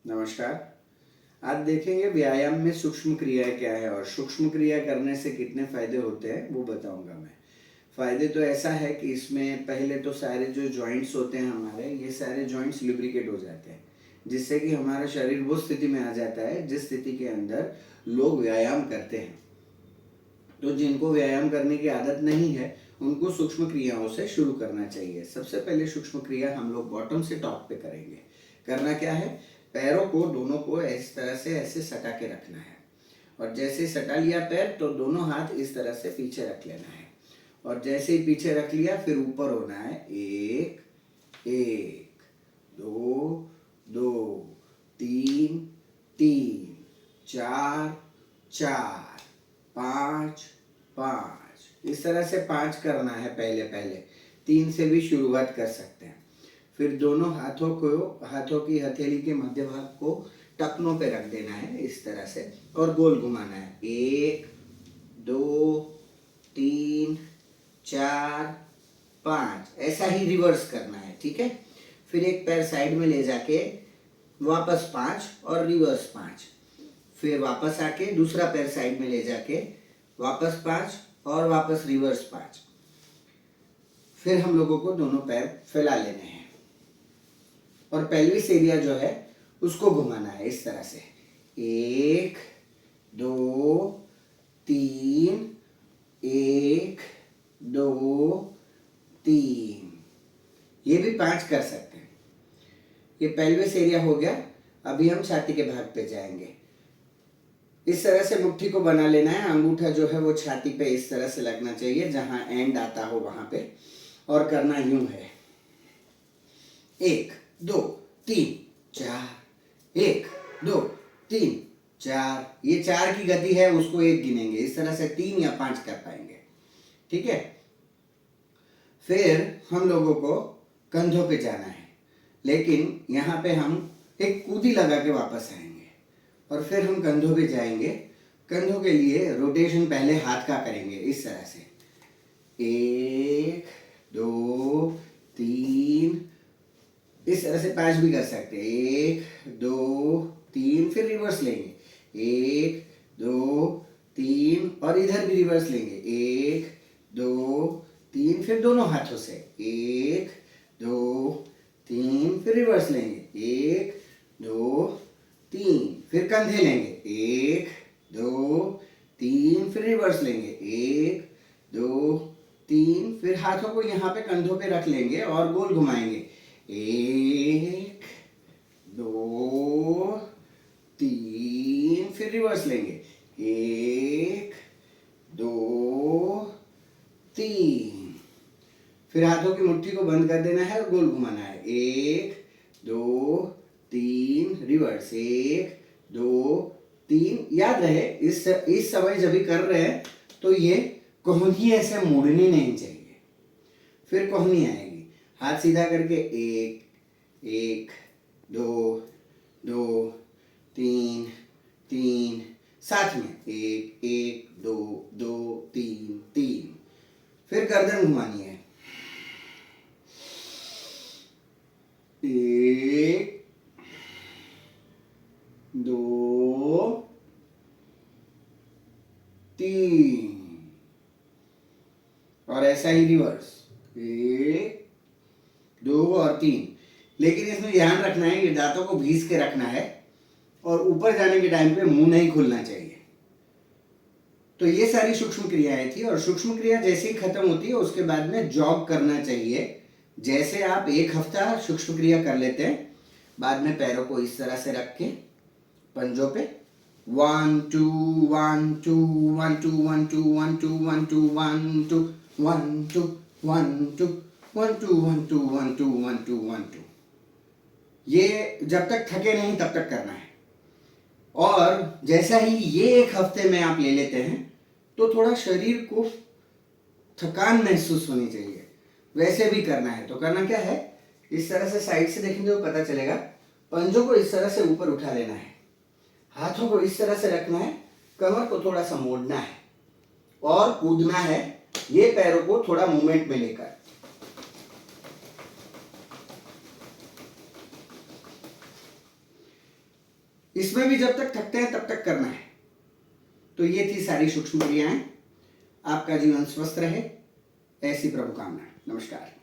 नमस्कार। आज देखेंगे व्यायाम में सूक्ष्म क्रियाएं क्या है और सूक्ष्म क्रिया करने से कितने फायदे होते हैं वो बताऊंगा मैं। फायदे तो ऐसा है कि इसमें पहले तो सारे जो जॉइंट्स होते हैं हमारे, ये सारे जॉइंट्स लुब्रिकेट हो जाते हैं, जिससे कि हमारा शरीर वो स्थिति में आ जाता है जिस स्थिति के अंदर लोग व्यायाम करते हैं। तो जिनको व्यायाम करने की आदत नहीं है उनको सूक्ष्म क्रियाओं से शुरू करना चाहिए। सबसे पहले सूक्ष्म क्रिया हम लोग बॉटम से टॉप पे करेंगे। करना क्या है, पैरों को दोनों को इस तरह से ऐसे सटा के रखना है और जैसे सटा लिया पैर तो दोनों हाथ इस तरह से पीछे रख लेना है और जैसे ही पीछे रख लिया फिर ऊपर होना है। एक एक, दो दो, तीन तीन, चार चार, पाँच पाँच। इस तरह से 5 करना है। पहले पहले 3 से भी शुरुआत कर सकते हैं। फिर दोनों हाथों की हथेली के मध्य भाग को टखनों पे रख देना है इस तरह से और गोल घुमाना है। 1 2 3 4 5, ऐसा ही रिवर्स करना है। ठीक है। फिर एक पैर साइड में ले जाके वापस 5 और रिवर्स 5, फिर वापस आके दूसरा पैर साइड में ले जाके वापस 5 और वापस रिवर्स 5। फिर हम लोगों को दोनों पैर फैला लेने हैं और पेल्विस एरिया जो है उसको घुमाना है इस तरह से। 1 2 3, 1 2 3, ये भी 5 कर सकते हैं। ये पेल्विस एरिया हो गया। अभी हम छाती के भाग पे जाएंगे। इस तरह से मुट्ठी को बना लेना है। अंगूठा जो है वो छाती पे इस तरह से लगना चाहिए जहां एंड आता हो वहां पे, और करना यूं है। 1 2 3 4, 1 2 3 4। ये 4 की गति है, उसको 1 गिनेंगे। इस तरह से 3 या 5 कर पाएंगे। ठीक है। फिर हम लोगों को कंधों पे जाना है, लेकिन यहाँ पे हम एक कूदी लगा के वापस आएंगे और फिर हम कंधों पे जाएंगे। कंधों के लिए रोटेशन पहले हाथ का करेंगे इस तरह से। 1 2 3, इस तरह से 5 भी कर सकते हैं। 1 2 3, फिर रिवर्स लेंगे। 1 2 3 और इधर भी रिवर्स लेंगे। 1 2 3, फिर दोनों हाथों से 1 2 3, फिर रिवर्स लेंगे। 1 2 3, फिर कंधे लेंगे। 1 2 3, फिर रिवर्स लेंगे। 1 2 3, फिर हाथों को यहाँ पे कंधों पे रख लेंगे और गोल घुमाएंगे। 1 2 3, फिर रिवर्स लेंगे। 1 2 3, फिर हाथों की मुट्ठी को बंद कर देना है और गोल घुमाना है। 1 2 3, रिवर्स। 1 2 3। याद रहे इस समय जब भी कर रहे हैं तो ये कोहनी ऐसे मुड़नी नहीं चाहिए। फिर कोहनी आएगी। हाथ सीधा करके 1 1 2 2 3 3, साथ में 1 1 2 2 3 3। फिर गर्दन घुमानी है। 1 2 3, और ऐसा ही रिवर्स। 1 2 और 3। लेकिन इसमें ध्यान रखना है, ये दांतों को घीस के रखना है और ऊपर जाने के टाइम पे मुंह नहीं खुलना चाहिए। तो ये सारी सूक्ष्म क्रियाएं थी और सूक्ष्म क्रिया जैसे ही खत्म होती है उसके बाद में जॉग करना चाहिए। जैसे आप 1 हफ्ता सूक्ष्म क्रिया कर लेते हैं, बाद में पैरों को इस तरह से रख के पंजों पे 1 2 1 2 1 2 1 2 1 2 1 2 1 2 1 2 1 2 1 2 1 2 1 2 1 2 1 2, ये जब तक थके नहीं तब तक करना है। और जैसा ही ये 1 हफ्ते में आप ले लेते हैं तो थोड़ा शरीर को थकान महसूस होनी चाहिए। वैसे भी करना है तो करना क्या है, इस तरह से साइड से देखेंगे तो पता चलेगा। पंजों को इस तरह से ऊपर उठा लेना है, हाथों को इस तरह से रखना है, कमर को थोड़ा सा मोड़ना है और कूदना है, ये पैरों को थोड़ा मूवमेंट में लेकर। इसमें भी जब तक थकते हैं तब तक करना है। तो ये थी सारी सूक्ष्म क्रियाएं। आपका जीवन स्वस्थ रहे, ऐसी प्रभु कामना। नमस्कार।